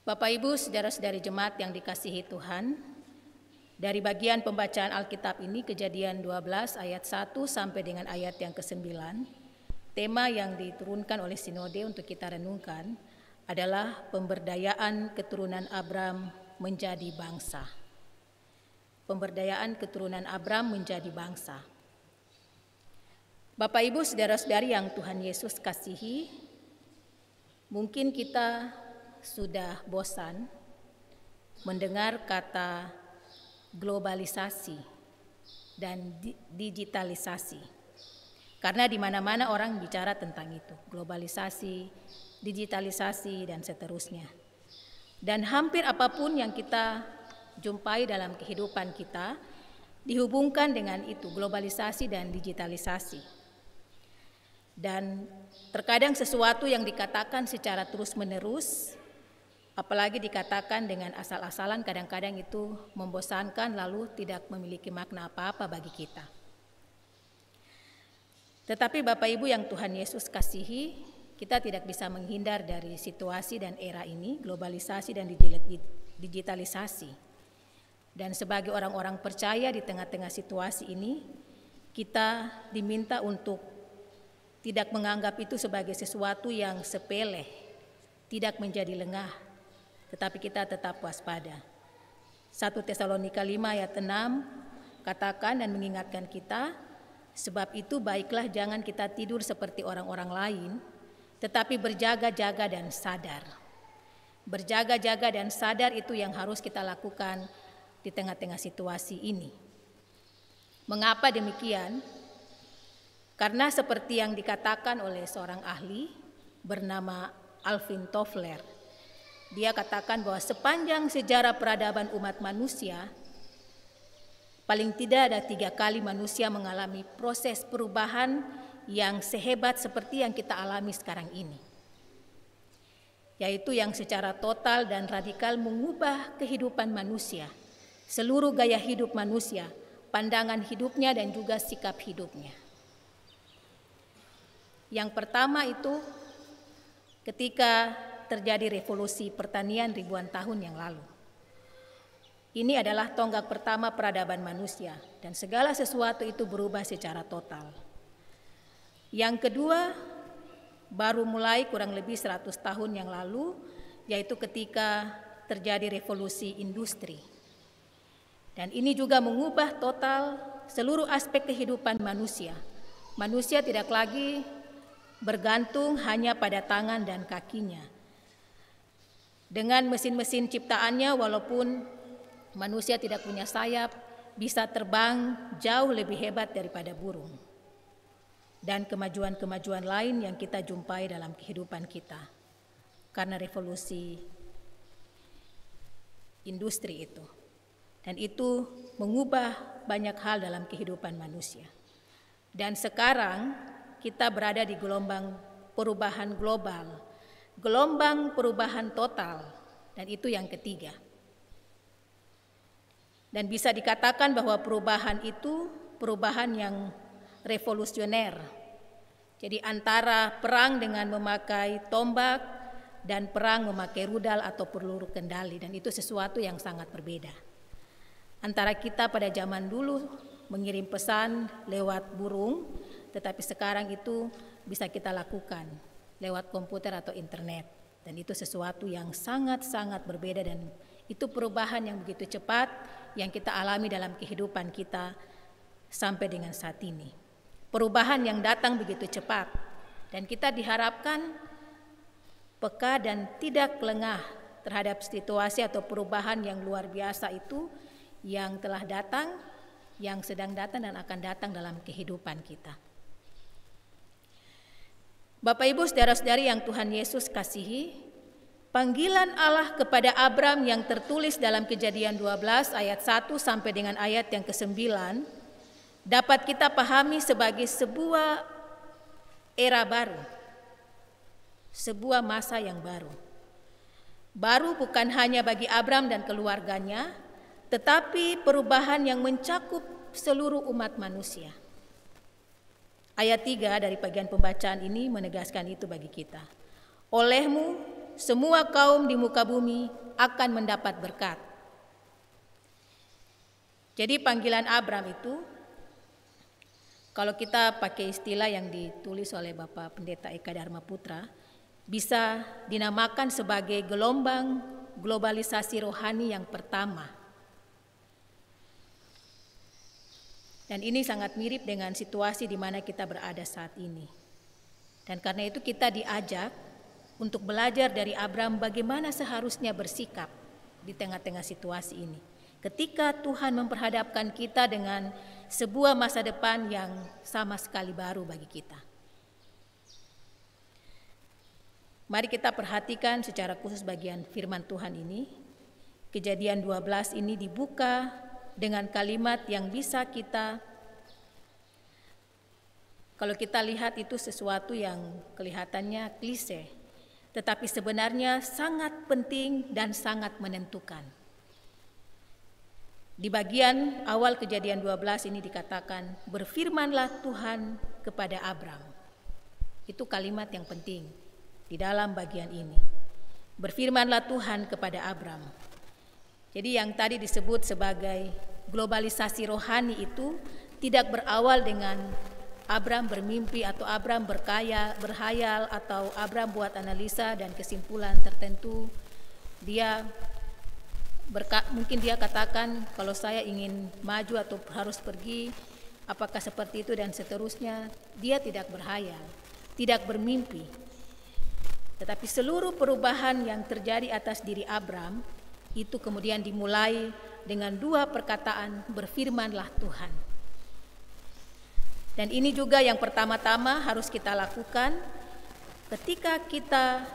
Bapak Ibu, saudara-saudari jemaat yang dikasihi Tuhan, dari bagian pembacaan Alkitab ini Kejadian 12 ayat 1 sampai dengan ayat yang ke-9, tema yang diturunkan oleh Sinode untuk kita renungkan adalah pemberdayaan keturunan Abram menjadi bangsa. Pemberdayaan keturunan Abram menjadi bangsa. Bapak Ibu, saudara-saudari yang Tuhan Yesus kasihi, mungkin kita sudah bosan mendengar kata globalisasi dan digitalisasi. Karena di mana-mana orang bicara tentang itu, globalisasi, digitalisasi dan seterusnya. Dan hampir apapun yang kita jumpai dalam kehidupan kita dihubungkan dengan itu, globalisasi dan digitalisasi. Dan terkadang sesuatu yang dikatakan secara terus-menerus, apalagi dikatakan dengan asal-asalan, kadang-kadang itu membosankan lalu tidak memiliki makna apa-apa bagi kita. Tetapi Bapak Ibu yang Tuhan Yesus kasihi, kita tidak bisa menghindar dari situasi dan era ini, globalisasi dan digitalisasi. Dan sebagai orang-orang percaya di tengah-tengah situasi ini, kita diminta untuk tidak menganggap itu sebagai sesuatu yang sepele, tidak menjadi lengah, tetapi kita tetap waspada. 1 Tesalonika 5 ayat 6 katakan dan mengingatkan kita, sebab itu baiklah jangan kita tidur seperti orang-orang lain, tetapi berjaga-jaga dan sadar. Berjaga-jaga dan sadar itu yang harus kita lakukan di tengah-tengah situasi ini. Mengapa demikian? Karena seperti yang dikatakan oleh seorang ahli bernama Alvin Toffler, dia katakan bahwa sepanjang sejarah peradaban umat manusia, paling tidak ada 3 kali manusia mengalami proses perubahan yang sehebat seperti yang kita alami sekarang ini. Yaitu yang secara total dan radikal mengubah kehidupan manusia, seluruh gaya hidup manusia, pandangan hidupnya dan juga sikap hidupnya. Yang pertama itu ketika terjadi revolusi pertanian ribuan tahun yang lalu. Ini adalah tonggak pertama peradaban manusia dan segala sesuatu itu berubah secara total. Yang kedua, baru mulai kurang lebih 100 tahun yang lalu, yaitu ketika terjadi revolusi industri. Dan ini juga mengubah total seluruh aspek kehidupan manusia. Manusia tidak lagi bergantung hanya pada tangan dan kakinya. Dengan mesin-mesin ciptaannya, walaupun manusia tidak punya sayap, bisa terbang jauh lebih hebat daripada burung. Dan kemajuan-kemajuan lain yang kita jumpai dalam kehidupan kita karena revolusi industri itu. Dan itu mengubah banyak hal dalam kehidupan manusia. Dan sekarang kita berada di gelombang perubahan global, gelombang perubahan total, dan itu yang ketiga. Dan bisa dikatakan bahwa perubahan itu perubahan yang revolusioner. Jadi antara perang dengan memakai tombak dan perang memakai rudal atau peluru kendali, dan itu sesuatu yang sangat berbeda. Antara kita pada zaman dulu mengirim pesan lewat burung, tetapi sekarang itu bisa kita lakukan lewat komputer atau internet. Dan itu sesuatu yang sangat-sangat berbeda dan itu perubahan yang begitu cepat yang kita alami dalam kehidupan kita sampai dengan saat ini. Perubahan yang datang begitu cepat dan kita diharapkan peka dan tidak lengah terhadap situasi atau perubahan yang luar biasa itu yang telah datang, yang sedang datang dan akan datang dalam kehidupan kita. Bapak Ibu saudara-saudari yang Tuhan Yesus kasihi, panggilan Allah kepada Abram yang tertulis dalam Kejadian 12 ayat 1 sampai dengan ayat yang ke-9 dapat kita pahami sebagai sebuah era baru, sebuah masa yang baru. Baru bukan hanya bagi Abram dan keluarganya, tetapi perubahan yang mencakup seluruh umat manusia. Ayat 3 dari bagian pembacaan ini menegaskan itu bagi kita. Olehmu semua kaum di muka bumi akan mendapat berkat. Jadi panggilan Abram itu, kalau kita pakai istilah yang ditulis oleh Bapak Pendeta Eka Dharma Putra, bisa dinamakan sebagai gelombang globalisasi rohani yang pertama. Dan ini sangat mirip dengan situasi di mana kita berada saat ini. Dan karena itu kita diajak untuk belajar dari Abram bagaimana seharusnya bersikap di tengah-tengah situasi ini. Ketika Tuhan memperhadapkan kita dengan sebuah masa depan yang sama sekali baru bagi kita. Mari kita perhatikan secara khusus bagian firman Tuhan ini. Kejadian 12 ini dibuka dengan kalimat yang bisa kita, kalau kita lihat itu sesuatu yang kelihatannya klise, tetapi sebenarnya sangat penting dan sangat menentukan. Di bagian awal Kejadian 12 ini dikatakan, berfirmanlah Tuhan kepada Abram. Itu kalimat yang penting di dalam bagian ini. Berfirmanlah Tuhan kepada Abram. Jadi yang tadi disebut sebagai globalisasi rohani itu tidak berawal dengan Abram bermimpi atau Abram berhayal atau Abram buat analisa dan kesimpulan tertentu. Mungkin dia katakan, kalau saya ingin maju atau harus pergi, apakah seperti itu dan seterusnya. Dia tidak berhayal, tidak bermimpi. Tetapi seluruh perubahan yang terjadi atas diri Abram itu kemudian dimulai dengan dua perkataan, berfirmanlah Tuhan. Dan ini juga yang pertama-tama harus kita lakukan ketika kita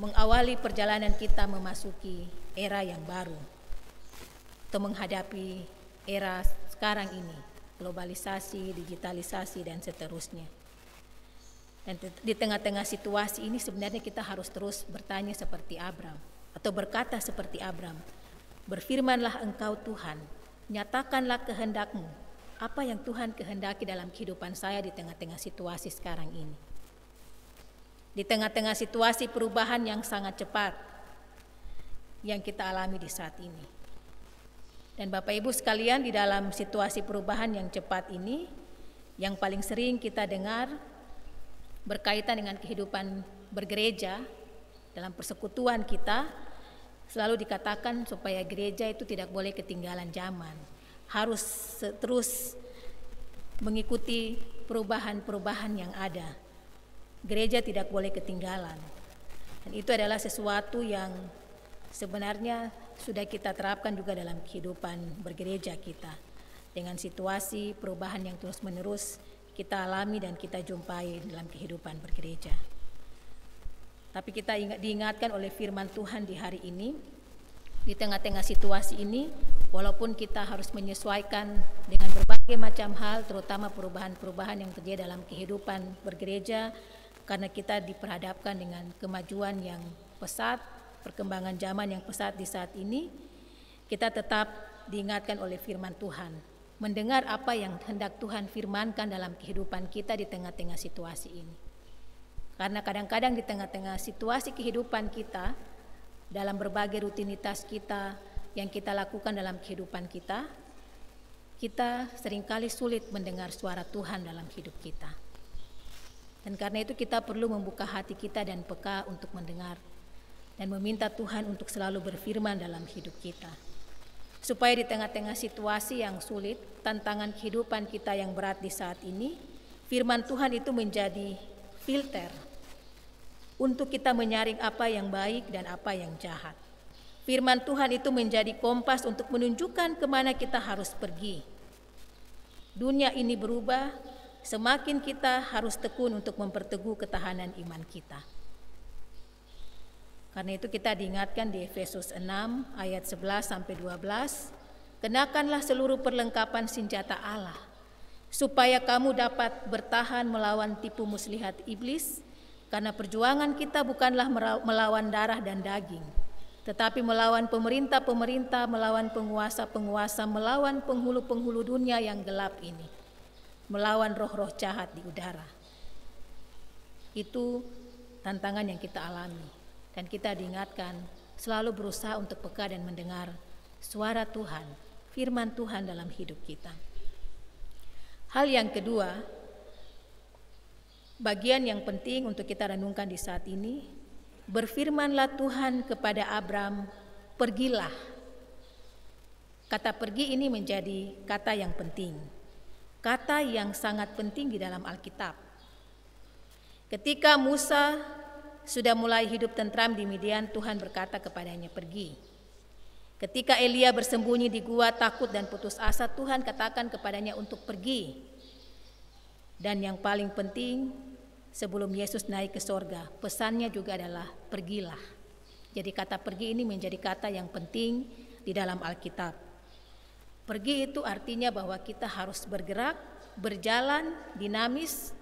mengawali perjalanan kita memasuki era yang baru atau menghadapi era sekarang ini, globalisasi, digitalisasi dan seterusnya. Dan di tengah-tengah situasi ini sebenarnya kita harus terus bertanya seperti Abram atau berkata seperti Abram, berfirmanlah Engkau Tuhan, nyatakanlah kehendak-Mu, apa yang Tuhan kehendaki dalam kehidupan saya di tengah-tengah situasi sekarang ini. Di tengah-tengah situasi perubahan yang sangat cepat yang kita alami di saat ini. Dan Bapak Ibu sekalian, di dalam situasi perubahan yang cepat ini, yang paling sering kita dengar berkaitan dengan kehidupan bergereja, dalam persekutuan kita, selalu dikatakan supaya gereja itu tidak boleh ketinggalan zaman. Harus terus mengikuti perubahan-perubahan yang ada. Gereja tidak boleh ketinggalan. Dan itu adalah sesuatu yang sebenarnya sudah kita terapkan juga dalam kehidupan bergereja kita. Dengan situasi perubahan yang terus-menerus kita alami dan kita jumpai dalam kehidupan bergereja. Tapi kita diingatkan oleh firman Tuhan di hari ini, di tengah-tengah situasi ini, walaupun kita harus menyesuaikan dengan berbagai macam hal, terutama perubahan-perubahan yang terjadi dalam kehidupan bergereja, karena kita diperhadapkan dengan kemajuan yang pesat, perkembangan zaman yang pesat di saat ini, kita tetap diingatkan oleh firman Tuhan, mendengar apa yang hendak Tuhan firmankan dalam kehidupan kita di tengah-tengah situasi ini. Karena kadang-kadang di tengah-tengah situasi kehidupan kita, dalam berbagai rutinitas kita yang kita lakukan dalam kehidupan kita, kita seringkali sulit mendengar suara Tuhan dalam hidup kita. Dan karena itu kita perlu membuka hati kita dan peka untuk mendengar dan meminta Tuhan untuk selalu berfirman dalam hidup kita. Supaya di tengah-tengah situasi yang sulit, tantangan kehidupan kita yang berat di saat ini, firman Tuhan itu menjadi filter untuk kita menyaring apa yang baik dan apa yang jahat. Firman Tuhan itu menjadi kompas untuk menunjukkan kemana kita harus pergi. Dunia ini berubah, semakin kita harus tekun untuk memperteguh ketahanan iman kita. Karena itu kita diingatkan di Efesus 6 ayat 11-12, kenakanlah seluruh perlengkapan senjata Allah, supaya kamu dapat bertahan melawan tipu muslihat iblis, karena perjuangan kita bukanlah melawan darah dan daging, tetapi melawan pemerintah-pemerintah, melawan penguasa-penguasa, melawan penghulu-penghulu dunia yang gelap ini, melawan roh-roh jahat di udara. Itu tantangan yang kita alami. Dan kita diingatkan selalu berusaha untuk peka dan mendengar suara Tuhan, firman Tuhan dalam hidup kita. Hal yang kedua, bagian yang penting untuk kita renungkan di saat ini, berfirmanlah Tuhan kepada Abram, pergilah. Kata pergi ini menjadi kata yang penting, kata yang sangat penting di dalam Alkitab. Ketika Musa sudah mulai hidup tentram di Midian, Tuhan berkata kepadanya, pergi. Ketika Elia bersembunyi di gua takut dan putus asa, Tuhan katakan kepadanya untuk pergi. Dan yang paling penting, sebelum Yesus naik ke sorga, pesannya juga adalah pergilah. Jadi kata pergi ini menjadi kata yang penting di dalam Alkitab. Pergi itu artinya bahwa kita harus bergerak, berjalan, dinamis,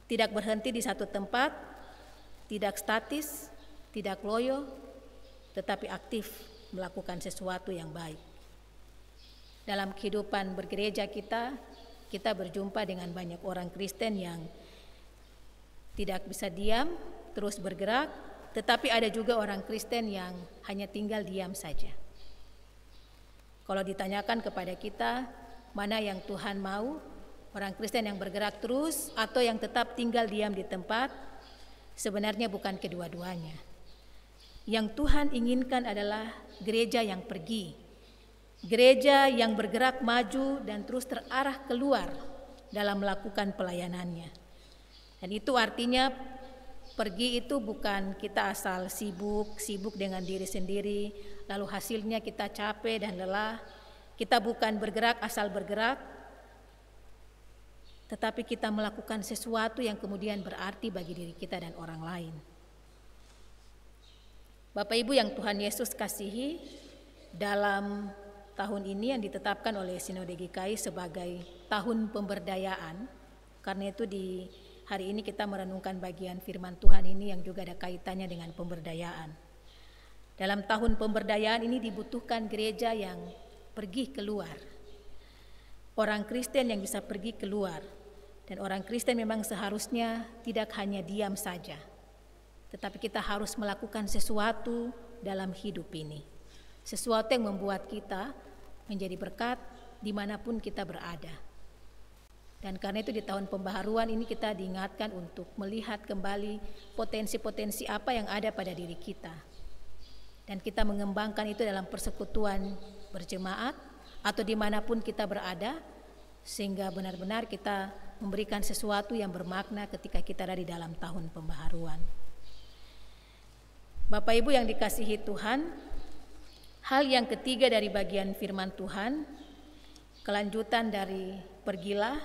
tidak berhenti di satu tempat, tidak statis, tidak loyo, tetapi aktif melakukan sesuatu yang baik. Dalam kehidupan bergereja kita berjumpa dengan banyak orang Kristen yang tidak bisa diam, terus bergerak, tetapi ada juga orang Kristen yang hanya tinggal diam saja. Kalau ditanyakan kepada kita, mana yang Tuhan mau, orang Kristen yang bergerak terus atau yang tetap tinggal diam di tempat, sebenarnya bukan kedua-duanya. Yang Tuhan inginkan adalah gereja yang pergi, gereja yang bergerak maju dan terus terarah keluar dalam melakukan pelayanannya. Dan itu artinya pergi itu bukan kita asal sibuk dengan diri sendiri, lalu hasilnya kita capek dan lelah. Kita bukan bergerak asal bergerak, tetapi kita melakukan sesuatu yang kemudian berarti bagi diri kita dan orang lain. Bapak Ibu yang Tuhan Yesus kasihi, dalam tahun ini yang ditetapkan oleh Sinode GKI sebagai tahun pemberdayaan, karena itu di hari ini kita merenungkan bagian firman Tuhan ini yang juga ada kaitannya dengan pemberdayaan. Dalam tahun pemberdayaan ini dibutuhkan gereja yang pergi keluar. Orang Kristen yang bisa pergi keluar. Dan orang Kristen memang seharusnya tidak hanya diam saja, tetapi kita harus melakukan sesuatu dalam hidup ini. Sesuatu yang membuat kita menjadi berkat dimanapun kita berada. Dan karena itu di tahun pembaharuan ini kita diingatkan untuk melihat kembali potensi-potensi apa yang ada pada diri kita. Dan kita mengembangkan itu dalam persekutuan berjemaat atau dimanapun kita berada, sehingga benar-benar kita memberikan sesuatu yang bermakna ketika kita ada di dalam tahun pembaharuan. Bapak Ibu yang dikasihi Tuhan, hal yang ketiga dari bagian firman Tuhan, kelanjutan dari pergilah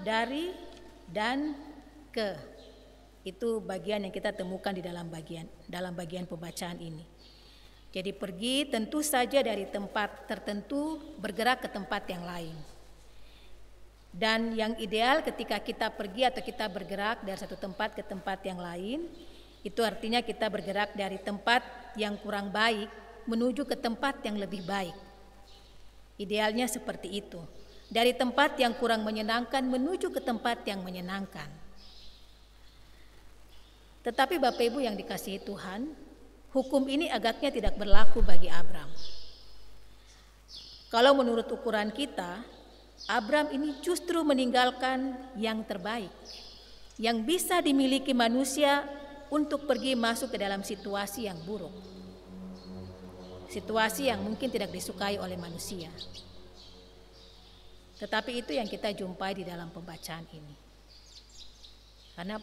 dari dan ke. Itu bagian yang kita temukan di dalam bagian pembacaan ini. Jadi pergi tentu saja dari tempat tertentu bergerak ke tempat yang lain. Dan yang ideal ketika kita pergi atau kita bergerak dari satu tempat ke tempat yang lain, itu artinya kita bergerak dari tempat yang kurang baik menuju ke tempat yang lebih baik. Idealnya seperti itu. Dari tempat yang kurang menyenangkan menuju ke tempat yang menyenangkan. Tetapi Bapak Ibu yang dikasihi Tuhan, hukum ini agaknya tidak berlaku bagi Abram. Kalau menurut ukuran kita, Abram ini justru meninggalkan yang terbaik, yang bisa dimiliki manusia untuk pergi masuk ke dalam situasi yang buruk. Situasi yang mungkin tidak disukai oleh manusia. Tetapi itu yang kita jumpai di dalam pembacaan ini. Karena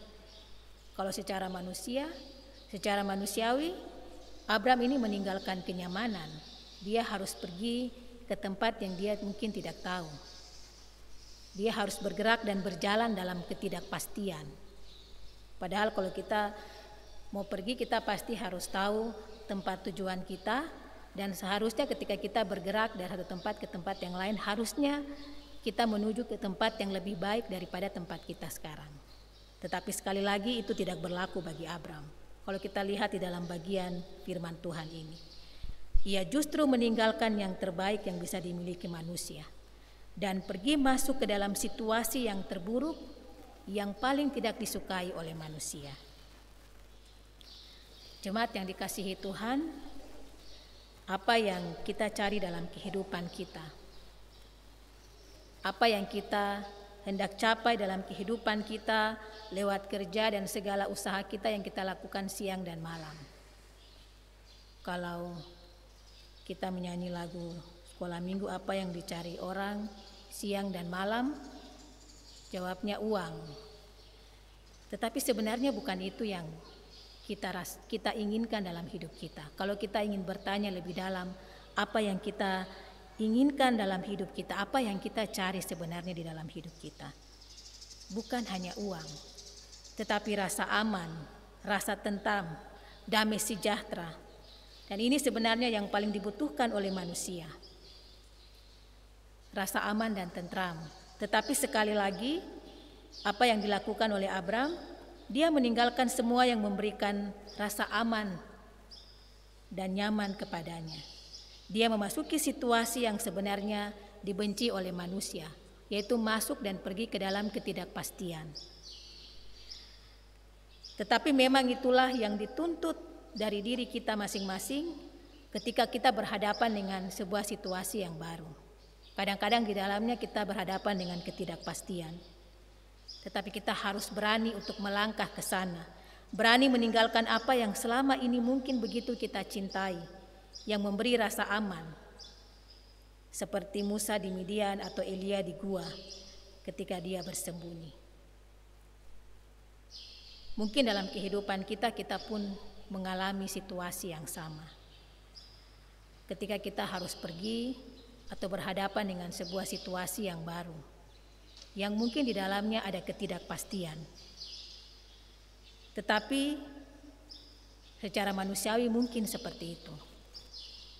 kalau secara manusiawi, Abram ini meninggalkan kenyamanan. Dia harus pergi ke tempat yang dia mungkin tidak tahu. Dia harus bergerak dan berjalan dalam ketidakpastian. Padahal kalau kita mau pergi, kita pasti harus tahu tempat tujuan kita. Dan seharusnya ketika kita bergerak dari satu tempat ke tempat yang lain, harusnya kita menuju ke tempat yang lebih baik daripada tempat kita sekarang. Tetapi sekali lagi itu tidak berlaku bagi Abram. Kalau kita lihat di dalam bagian firman Tuhan ini, ia justru meninggalkan yang terbaik yang bisa dimiliki manusia dan pergi masuk ke dalam situasi yang terburuk yang paling tidak disukai oleh manusia. Jemaat yang dikasihi Tuhan, apa yang kita cari dalam kehidupan kita? Apa yang kita hendak capai dalam kehidupan kita lewat kerja dan segala usaha kita yang kita lakukan siang dan malam? Kalau kita menyanyi lagu sekolah minggu, apa yang dicari orang siang dan malam? Jawabnya uang. Tetapi sebenarnya bukan itu yang kita inginkan dalam hidup kita. Kalau kita ingin bertanya lebih dalam, apa yang kita inginkan dalam hidup kita, apa yang kita cari sebenarnya di dalam hidup kita? Bukan hanya uang, tetapi rasa aman, rasa tentram, damai sejahtera. Dan ini sebenarnya yang paling dibutuhkan oleh manusia. Rasa aman dan tentram. Tetapi sekali lagi, apa yang dilakukan oleh Abram, dia meninggalkan semua yang memberikan rasa aman dan nyaman kepadanya. Dia memasuki situasi yang sebenarnya dibenci oleh manusia, yaitu masuk dan pergi ke dalam ketidakpastian. Tetapi memang itulah yang dituntut dari diri kita masing-masing ketika kita berhadapan dengan sebuah situasi yang baru. Kadang-kadang di dalamnya kita berhadapan dengan ketidakpastian. Tetapi kita harus berani untuk melangkah ke sana. Berani meninggalkan apa yang selama ini mungkin begitu kita cintai, yang memberi rasa aman. Seperti Musa di Midian atau Elia di gua ketika dia bersembunyi. Mungkin dalam kehidupan kita pun mengalami situasi yang sama. Ketika kita harus pergi atau berhadapan dengan sebuah situasi yang baru, yang mungkin di dalamnya ada ketidakpastian. Tetapi secara manusiawi mungkin seperti itu.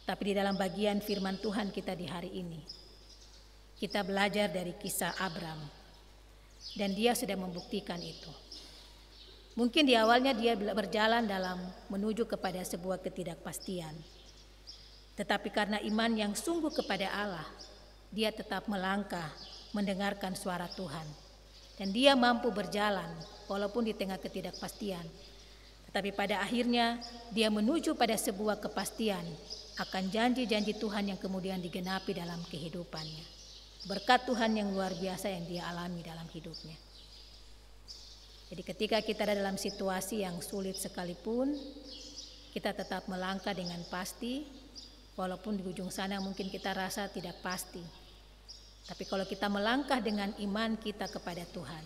Tapi di dalam bagian firman Tuhan kita di hari ini, kita belajar dari kisah Abram. Dan dia sudah membuktikan itu. Mungkin di awalnya dia berjalan dalam menuju kepada sebuah ketidakpastian. Tetapi karena iman yang sungguh kepada Allah, dia tetap melangkah, mendengarkan suara Tuhan, dan dia mampu berjalan walaupun di tengah ketidakpastian. Tetapi pada akhirnya dia menuju pada sebuah kepastian akan janji-janji Tuhan yang kemudian digenapi dalam kehidupannya. Berkat Tuhan yang luar biasa yang dia alami dalam hidupnya. Jadi ketika kita ada dalam situasi yang sulit sekalipun, kita tetap melangkah dengan pasti, walaupun di ujung sana mungkin kita rasa tidak pasti. Tapi kalau kita melangkah dengan iman kita kepada Tuhan,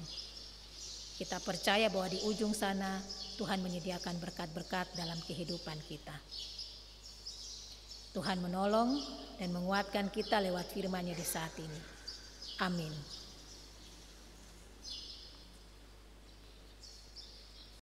kita percaya bahwa di ujung sana Tuhan menyediakan berkat-berkat dalam kehidupan kita. Tuhan menolong dan menguatkan kita lewat firman-Nya di saat ini. Amin.